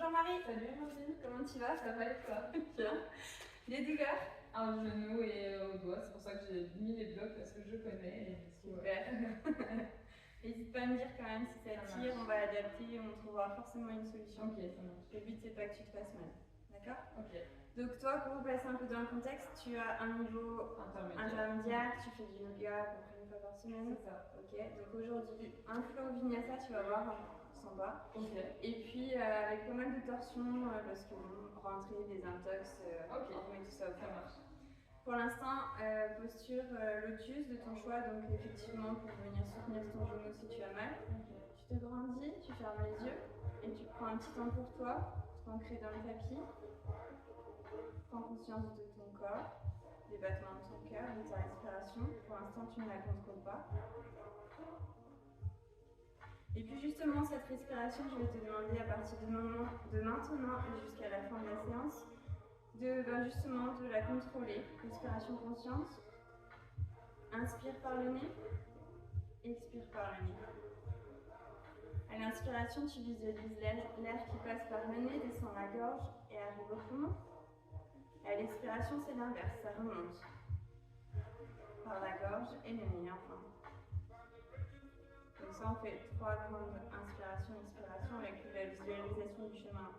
Jean-Marie. Salut Amandine. Comment tu vas? Ça va et toi? Bien. Les douleurs? Un genou et au doigt, c'est pour ça que j'ai mis les blocs parce que je connais. Et super. N'hésite pas à me dire quand même si ça tire, on va adapter, on trouvera forcément une solution. Ok, ça marche. Le but c'est pas que tu te fasses mal. D'accord? Ok. Donc toi, pour vous placer un peu dans le contexte, tu as un niveau intermédiaire, tu fais du yoga à peu près une fois par semaine. C'est ça. Ok, donc aujourd'hui, un flow vinyasa, tu vas voir sans bas. Ok. Et puis avec pas mal de torsions, parce que rentrer des intox, ok, on met tout ça au ça marche. Pour l'instant, posture lotus de ton choix, donc effectivement pour venir soutenir ton genou si tu as mal. Okay. Tu te grandis, tu fermes les yeux et tu prends un petit temps pour toi, t'ancrer dans le tapis. Prends conscience de ton corps, des battements de ton cœur, de ta respiration. Pour l'instant, tu ne la contrôles pas. Et puis justement, cette respiration, je vais te demander à partir de maintenant et jusqu'à la fin de la séance, justement de la contrôler. Respiration consciente. Inspire par le nez, expire par le nez. À l'inspiration, tu visualises l'air qui passe par le nez, descend la gorge et arrive au poumon. À l'expiration, c'est l'inverse, ça remonte par la gorge et le nez enfin. Donc ça, on fait 3 grandes inspirations, expirations avec la visualisation du chemin.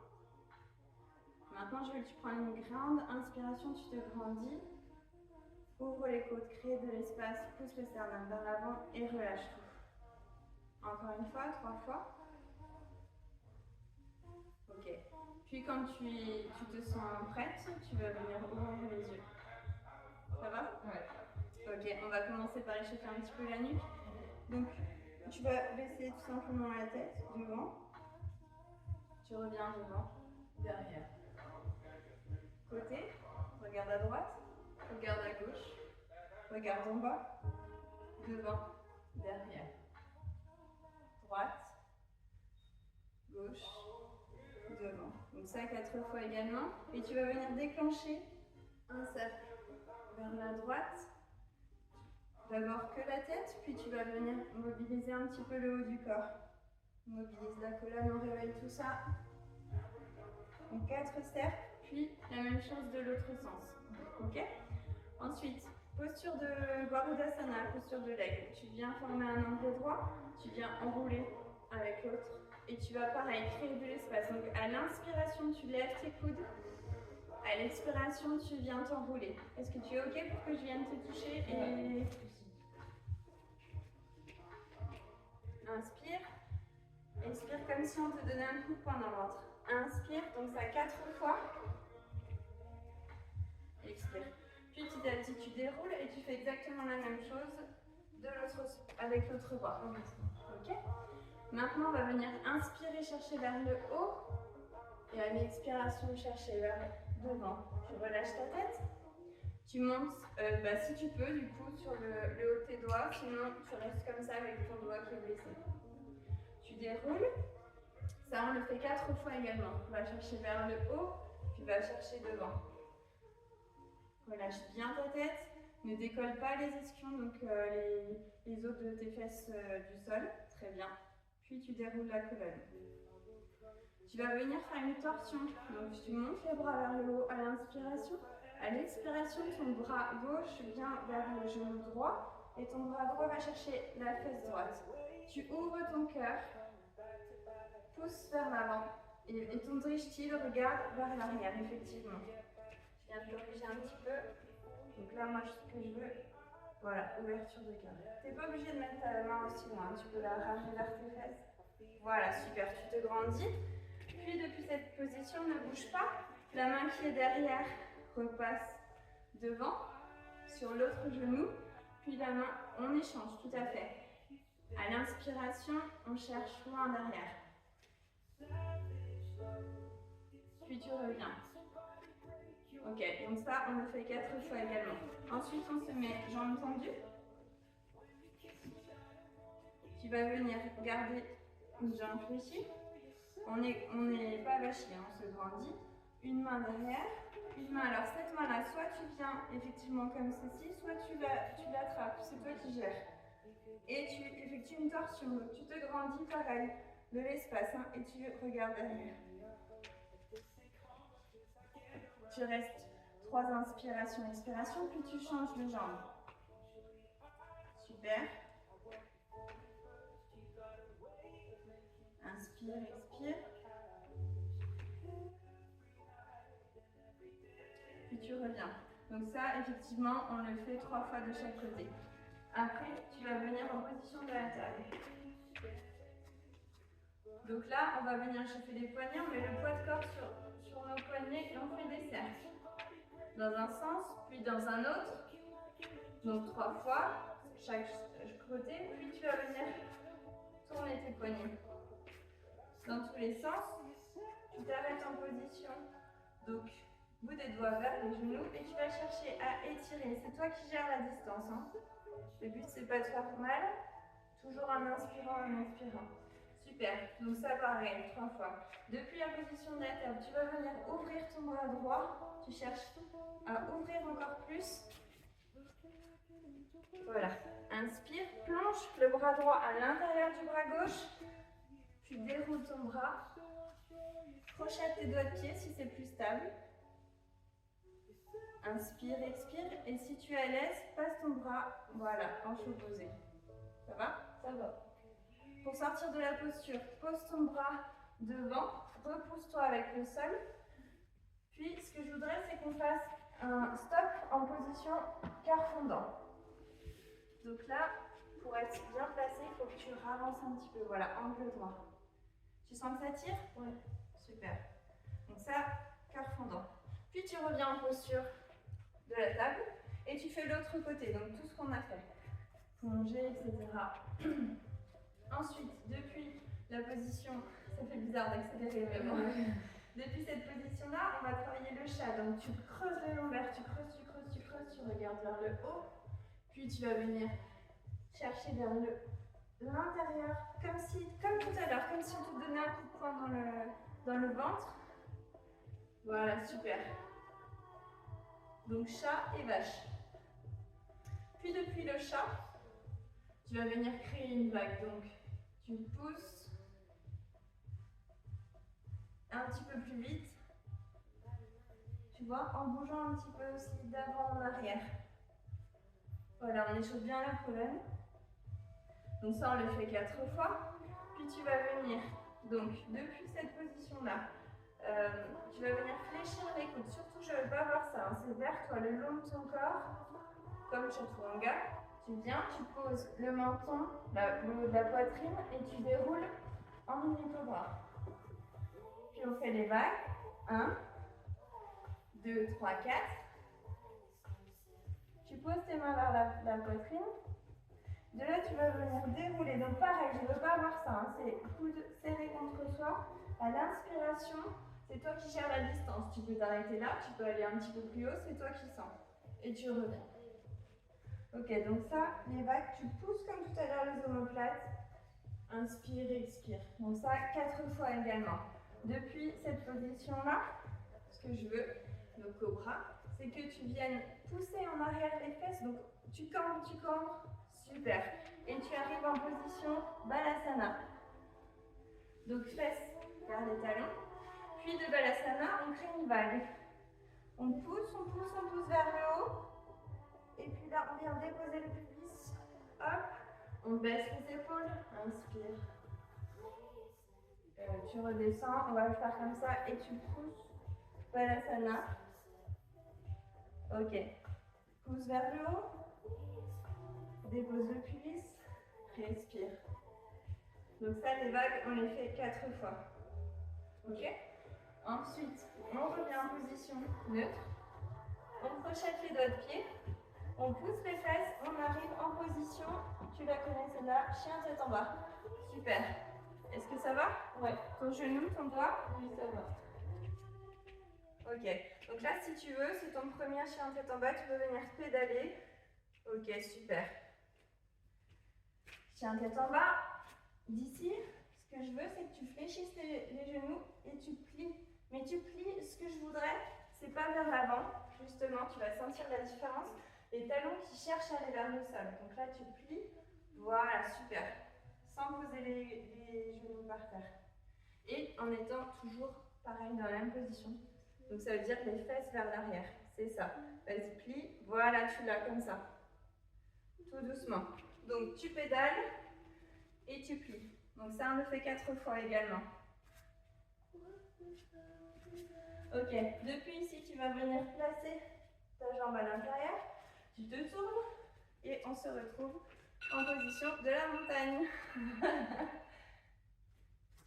Maintenant, je veux que tu prennes une grande inspiration, tu te grandis. Ouvre les côtes, crée de l'espace, pousse le sternum vers l'avant et relâche tout. Encore une fois, 3 fois. Ok. Puis quand tu te sens prête, tu vas venir ouvrir les yeux. Ça va? Ouais. Ok, on va commencer par échauffer un petit peu la nuque. Donc, tu vas baisser tout simplement la tête devant. Tu reviens devant, derrière. Côté, regarde à droite, regarde à gauche, regarde en bas, devant, derrière. Droite, gauche, devant. Donc ça 4 fois également. Et tu vas venir déclencher un cercle vers la droite. D'abord que la tête, puis tu vas venir mobiliser un petit peu le haut du corps. Mobilise la colonne, on réveille tout ça. Donc 4 cercles, puis la même chose de l'autre sens. Ok? Ensuite, posture de Garudasana, posture de l'aigle. Tu viens former un angle droit, tu viens enrouler avec l'autre. Et tu vas pareil, créer de l'espace. Donc à l'inspiration, tu lèves tes coudes. À l'expiration, tu viens t'enrouler. Est-ce que tu es OK pour que je vienne te toucher et... Inspire. Expire comme si on te donnait un coup de poing dans le ventre. Inspire, donc ça 4 fois. Expire. Puis petit à petit, tu déroules et tu fais exactement la même chose avec l'autre bras. Ok? Maintenant, on va venir inspirer, chercher vers le haut. Et à l'expiration, chercher vers devant. Tu relâches ta tête. Tu montes, si tu peux, du coup, sur le haut de tes doigts. Sinon, tu restes comme ça avec ton doigt qui est blessé. Tu déroules. Ça, on le fait 4 fois également. On va chercher vers le haut, puis va chercher devant. Relâche bien ta tête. Ne décolle pas les ischions, donc les os de tes fesses du sol. Très bien. Puis tu déroules la colonne. Tu vas venir faire une torsion. Donc tu montes les bras vers le haut à l'inspiration. À l'expiration, ton bras gauche vient vers le genou droit et ton bras droit va chercher la fesse droite. Tu ouvres ton cœur, pousse vers l'avant et ton drishti regarde vers l'arrière, effectivement. Je viens de corriger un petit peu. Donc là, moi, ce que je veux, voilà, ouverture de cœur. Tu n'es pas obligé de mettre ta main aussi loin, tu peux la ramener vers tes fesses. Voilà, super, tu te grandis. Puis depuis cette position, ne bouge pas. La main qui est derrière repasse devant, sur l'autre genou. Puis la main, on échange, tout à fait. À l'inspiration, on cherche loin derrière. Puis tu reviens. Ok, donc ça, on le fait 4 fois également. Ensuite, on se met jambes tendues. Tu vas venir garder une jambe fléchie. On n'est pas avachi, on se grandit. Une main derrière, une main. Alors cette main-là, soit tu viens effectivement comme ceci, soit tu l'attrapes, c'est toi qui gères. Et tu effectues une torsion, donc tu te grandis pareil, de l'espace, hein, et tu regardes derrière. tu restes 3 inspirations, expirations, puis tu changes de jambe. Super. Inspire, expire. Puis tu reviens. Donc ça, effectivement, on le fait 3 fois de chaque côté. Après, tu vas venir en position de la table. Donc là, on va venir chauffer les poignets, on met le poids de corps sur nos poignets et on fait des cercles. Dans un sens, puis dans un autre. Donc 3 fois, chaque côté, puis tu vas venir tourner tes poignets. Dans tous les sens, tu t'arrêtes en position. Donc, bout des doigts vers les genoux et tu vas chercher à étirer. C'est toi qui gères la distance. Hein. Le but, c'est pas de faire mal. Toujours en inspirant, en expirant. Super. Donc ça pareil, 3 fois. Depuis la position de la table, tu vas venir ouvrir ton bras droit. Tu cherches à ouvrir encore plus. Voilà. Inspire, plonge le bras droit à l'intérieur du bras gauche. Puis déroule ton bras. Crochette tes doigts de pied si c'est plus stable. Inspire, expire. Et si tu es à l'aise, passe ton bras, voilà, hanche opposée. Ça va? Ça va. Pour sortir de la posture, pose ton bras devant, repousse-toi avec le sol. Puis, ce que je voudrais, c'est qu'on fasse un stop en position quart fondant. Donc là, pour être bien placé, il faut que tu ralences un petit peu. Voilà, angle droit. Tu sens que ça tire? Oui. Super. Donc ça, quart fondant. Puis tu reviens en posture de la table et tu fais l'autre côté, donc tout ce qu'on a fait. Plonger, etc. Ensuite, depuis la position, ça fait bizarre d'accélérer vraiment. Depuis cette position-là, on va travailler le chat. Donc tu creuses le lombaire, tu creuses, tu regardes vers le haut. Puis tu vas venir chercher vers l'intérieur, comme tout à l'heure, comme si on te donnait un coup de poing dans le ventre. Voilà, super. Donc chat et vache. Puis depuis le chat, tu vas venir créer une vague. Donc tu pousses un petit peu plus vite. Tu vois, en bougeant un petit peu aussi d'avant en arrière. Voilà, on échauffe bien la colonne. Donc ça, on le fait 4 fois. Puis tu vas venir, donc depuis cette position-là, tu vas venir fléchir les coudes. Surtout, je ne veux pas voir ça. Hein. C'est vers toi, le long de ton corps, comme chaturanga. Tu viens, tu poses le menton, la poitrine et tu déroules en unité au bras. Puis on fait les vagues. 1, 2, 3, 4. Tu poses tes mains vers la poitrine. De là, tu vas venir dérouler. Donc pareil, je ne veux pas avoir ça. Hein. C'est coude serré contre soi. À l'inspiration, c'est toi qui gères la distance. Tu peux t'arrêter là, tu peux aller un petit peu plus haut, c'est toi qui sens. Et tu reviens. Ok, donc ça, les vagues, tu pousses comme tout à l'heure les omoplates. Inspire, expire. Donc ça, 4 fois également. Depuis cette position-là, ce que je veux, le cobra, c'est que tu viennes pousser en arrière les fesses. Donc tu cambres. Super. Et tu arrives en position Balasana. Donc fesses vers les talons. Puis de Balasana, on crée une vague. On pousse vers le haut. Et puis là, on vient déposer le pubis. Hop. On baisse les épaules. Inspire. Tu redescends. On va le faire comme ça. Et tu pousses. Balasana. Ok. Pousse vers le haut. Dépose le pubis. Respire. Donc ça, les vagues, on les fait 4 fois. Ok? Ensuite, on revient en position neutre. On crochette les doigts de pied. On pousse les fesses. On arrive en position, tu la connais celle-là, chien tête en bas. Super. Est-ce que ça va? Ouais. Ton genou, ton doigt? Oui, ça va. Ok. Donc là, si tu veux, c'est ton premier chien tête en bas. Tu peux venir pédaler. Ok, super. Chien tête en bas. D'ici, ce que je veux, c'est que tu fléchisses les genoux et tu plies. Mais tu plies, ce que je voudrais, c'est pas vers l'avant. Justement, tu vas sentir la différence. Les talons qui cherchent à aller vers le sol. Donc là, tu plies. Voilà, super. Sans poser les genoux par terre. Et en étant toujours pareil dans la même position. Donc ça veut dire les fesses vers l'arrière. C'est ça. Vas-y, plie. Voilà, tu l'as comme ça. Tout doucement. Donc tu pédales et tu plies. Donc ça, on le fait 4 fois également. Ok, depuis ici, tu vas venir placer ta jambe à l'intérieur. Tu te tournes et on se retrouve en position de la montagne.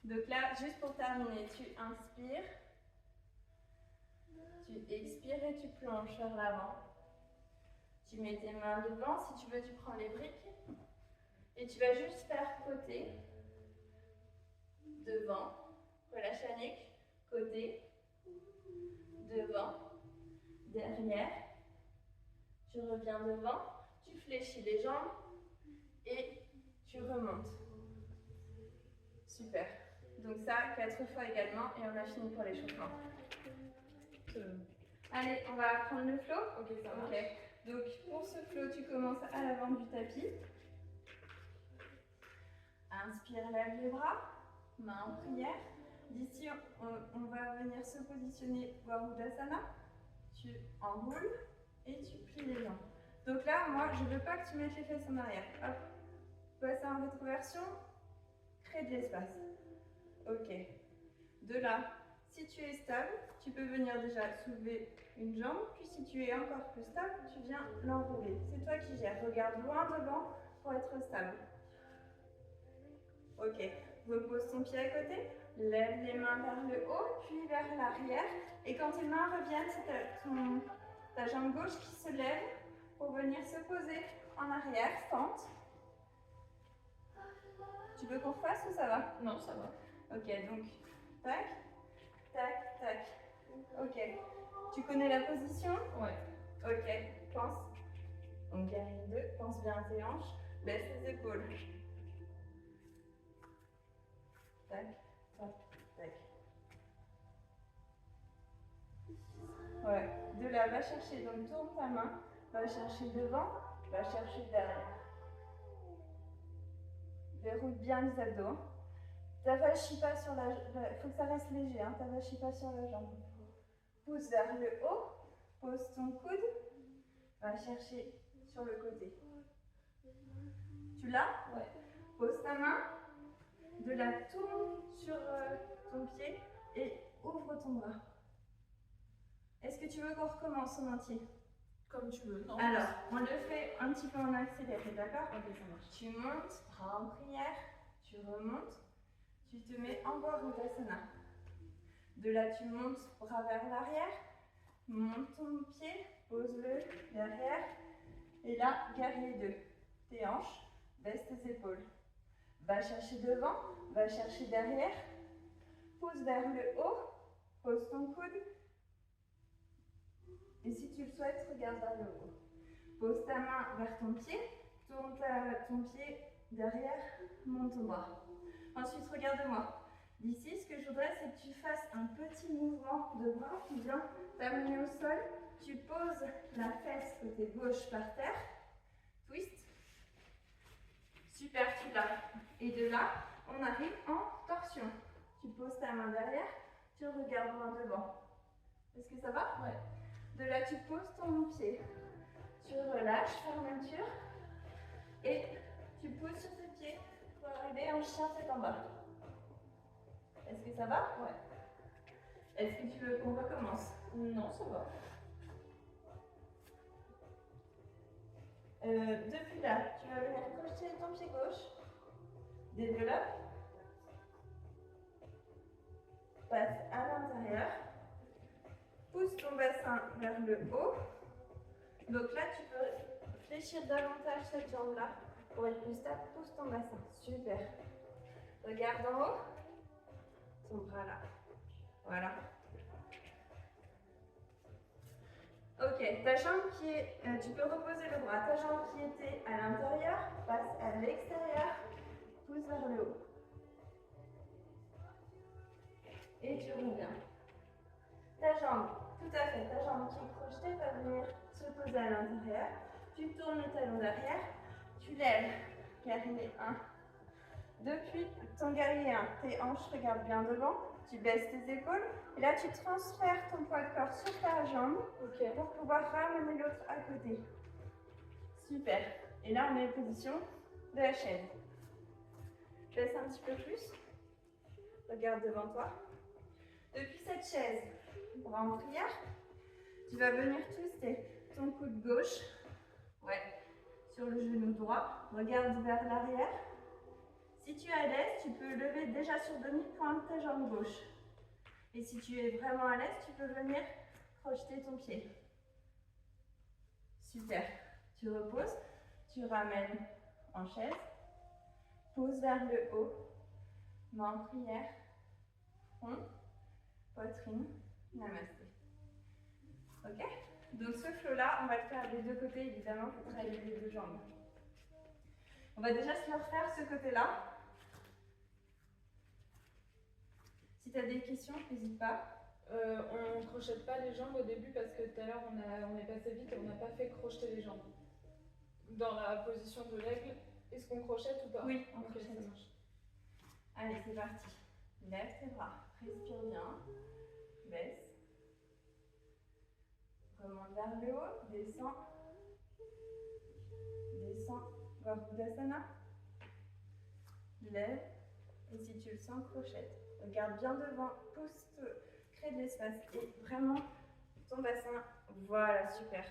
Donc là, juste pour terminer, tu inspires. Tu expires et tu plonges vers l'avant. Tu mets tes mains devant. Si tu veux, tu prends les briques. Et tu vas juste faire côté, devant. Relâche la nuque. Côté, devant, derrière. Tu reviens devant. Tu fléchis les jambes. Et tu remontes. Super. Donc ça, 4 fois également. Et on a fini pour l'échauffement. Allez, on va prendre le flow. Ok, ça marche. Ok. Donc pour ce flow, tu commences à l'avant du tapis. Inspire, lève les bras, main en prière. D'ici, on va venir se positionner Varudasana. Tu enroules et tu plies les jambes. Donc là, moi, je ne veux pas que tu mettes les fesses en arrière. Hop, passe en rétroversion, crée de l'espace. Ok. De là, si tu es stable, tu peux venir déjà soulever une jambe, puis si tu es encore plus stable, tu viens l'enrouler. C'est toi qui gères. Regarde loin devant pour être stable. Ok. Repose ton pied à côté, lève les mains vers le haut, puis vers l'arrière. Et quand tes mains reviennent, c'est ta jambe gauche qui se lève pour venir se poser en arrière, fente. Tu veux qu'on refasse ou ça va? Non, ça va. Ok, donc, tac, tac, tac. Ok. Tu connais la position? Ouais. Ok, pense. Donc, guerrier 2, pense bien à tes hanches, baisse les épaules. Tac, tac, tac. Ouais, de là, va chercher, donc tourne ta main, va chercher devant, va chercher derrière. Verrouille bien les abdos. T'avachis pas sur la jambe, il faut que ça reste léger, hein, t'avachis pas sur la jambe. Pousse vers le haut, pose ton coude, va chercher sur le côté. Tu l'as? Ouais. Pose ta main, de la tourne sur ton pied et ouvre ton bras. Est-ce que tu veux qu'on recommence en entier? Comme tu veux. Non, alors, on le fait un petit peu en accéléré, d'accord? Ok, ça marche. Tu montes, bras en prière, tu remontes, tu te mets en Varudasana. De là, tu montes, bras vers l'arrière, monte ton pied, pose-le derrière, et là, guerrier 2. Tes hanches, baisse tes épaules. Va chercher devant, va chercher derrière, pousse vers le haut, pose ton coude, et si tu le souhaites, regarde vers le haut. Pose ta main vers ton pied, tourne ton pied derrière, monte ton bras. Ensuite, regarde-moi. D'ici, ce que je voudrais, c'est que tu fasses un petit mouvement de bras. Tu viens t'amener au sol, tu poses la fesse côté gauche par terre, twist. Super, tu l'as. Et de là, on arrive en torsion. Tu poses ta main derrière, tu regardes loin devant. Est-ce que ça va? Ouais. De là, tu poses ton pied. Tu relâches, fermeture. Et tu pousses sur tes pieds pour arriver en chien tête en bas. Est-ce que ça va? Ouais. Est-ce que tu veux qu'on recommence? Non, ça va. Depuis là, tu vas venir crocheter ton pied gauche. Développe. Passe à l'intérieur. Pousse ton bassin vers le haut. Donc là, tu peux fléchir davantage cette jambe-là pour être plus stable. Pousse ton bassin. Super. Regarde en haut. Ton bras là. Voilà. Ok, ta jambe qui est, tu peux reposer le bras. Ta jambe qui était à l'intérieur passe à l'extérieur, pousse vers le haut. Et tu reviens. Ta jambe, tout à fait, ta jambe qui est crochetée va venir se poser à l'intérieur. Tu tournes le talon derrière, tu lèves, guerrier 1, Depuis ton guerrier 1, tes hanches regardent bien devant, tu baisses tes épaules et là tu transfères ton poids de corps sur ta jambe pour pouvoir ramener l'autre à côté. Super. Et là on est en position de la chaise. Baisse un petit peu plus. Regarde devant toi. Depuis cette chaise, bras en prière, tu vas venir twister ton coude gauche sur le genou droit. Regarde vers l'arrière. Si tu es à l'aise, tu peux lever déjà sur demi-pointe ta jambe gauche. Et si tu es vraiment à l'aise, tu peux venir projeter ton pied. Super. Tu reposes, tu ramènes en chaise, pose vers le haut, main en prière, front, poitrine, namasté. Ok? Donc ce flow-là, on va le faire des deux côtés, évidemment, pour travailler les deux jambes. On va déjà se refaire ce côté-là. Si tu as des questions, n'hésite pas. On ne crochette pas les jambes au début parce que tout à l'heure on est passé vite et on n'a pas fait crocheter les jambes. Dans la position de l'aigle, est-ce qu'on crochette ou pas? Oui, on crochette. crochette. Ça marche. Allez, c'est parti. Lève tes bras, respire bien, baisse. Remonte vers le haut, descends. Descends, Garbhudasana. Lève, et si tu le sens, crochette. Regarde bien devant, pousse, crée de l'espace. Et vraiment, ton bassin, voilà, super.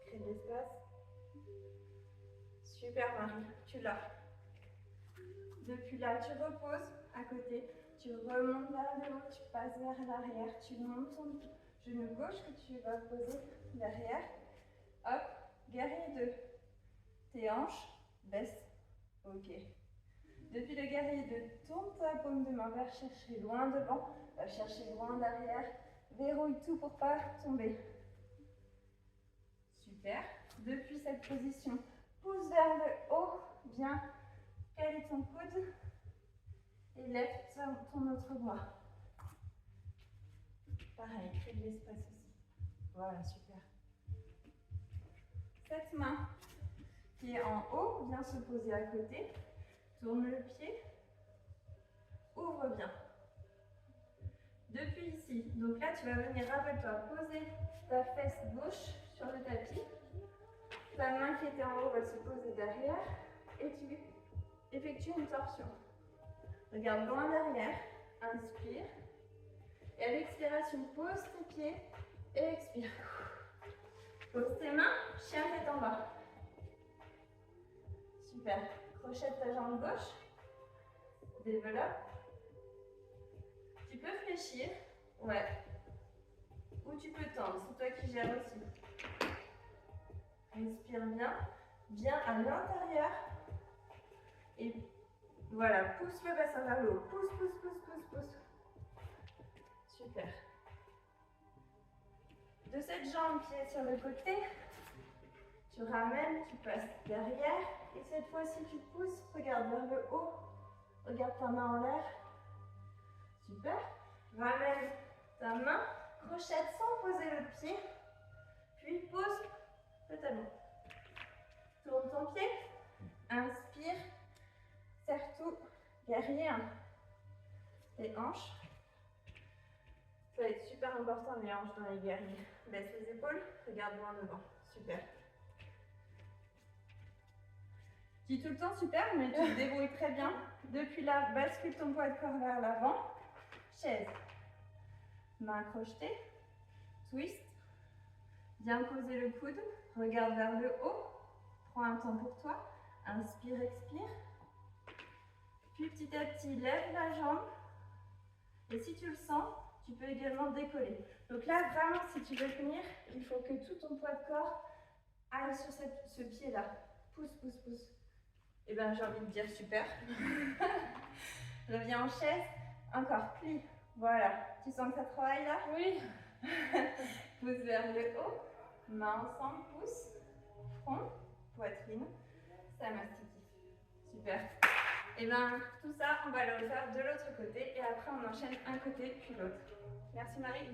Crée de l'espace. Super Marie, tu l'as. Depuis là, tu reposes à côté, tu remontes vers le haut, tu passes vers l'arrière, tu montes ton genou gauche que tu vas poser derrière. Hop, guerrier 2. Tes hanches, baisse, ok. Depuis le guerrier 2, tourne ta paume de main vers chercher loin devant, va chercher loin derrière, verrouille tout pour pas tomber. Super. Depuis cette position, pousse vers le haut, bien caler ton coude et lève ton autre bras. Pareil, crée de l'espace aussi. Voilà, super. Cette main qui est en haut, vient se poser à côté. Tourne le pied, ouvre bien. Depuis ici, donc là tu vas venir, rappelle-toi, poser ta fesse gauche sur le tapis. Ta main qui était en haut va se poser derrière et tu effectues une torsion. Regarde loin derrière, inspire. Et à l'expiration, pose tes pieds et expire. Pose tes mains, chien tête en bas. Super. Crochette ta jambe gauche. Développe. Tu peux fléchir. Ouais. Ou tu peux tendre. C'est toi qui gères aussi. Respire bien. Bien à l'intérieur. Et voilà. Pousse le bassin vers le haut. Pousse, pousse, pousse, pousse, pousse. Super. De cette jambe qui est sur le côté, tu ramènes, tu passes derrière. Et cette fois-ci, tu pousses. Regarde vers le haut. Regarde ta main en l'air. Super. Ramène ta main. Crochette sans poser le pied. Puis pose le talon. Tourne ton pied. Inspire. Serre tout. Guerrier 1. Tes hanches. Ça va être super important les hanches dans les guerriers. Baisse les épaules. Regarde loin devant. Super. Je dis tout le temps super, mais tu te débrouilles très bien. Depuis là, bascule ton poids de corps vers l'avant. Chaise. Main crochetée. Twist. Bien poser le coude. Regarde vers le haut. Prends un temps pour toi. Inspire, expire. Puis petit à petit, lève la jambe. Et si tu le sens, tu peux également décoller. Donc là, vraiment, si tu veux tenir, il faut que tout ton poids de corps aille sur ce pied-là. Pousse, pousse, pousse. Et bien, j'ai envie de dire super. Reviens en chaise. Encore, plie. Voilà. Tu sens que ça travaille là? Oui. Pousse vers le haut. Main ensemble, pousse. Front, poitrine. Samastiti. Super. Et bien, tout ça, on va le refaire de l'autre côté. Et après, on enchaîne un côté puis l'autre. Merci Marie.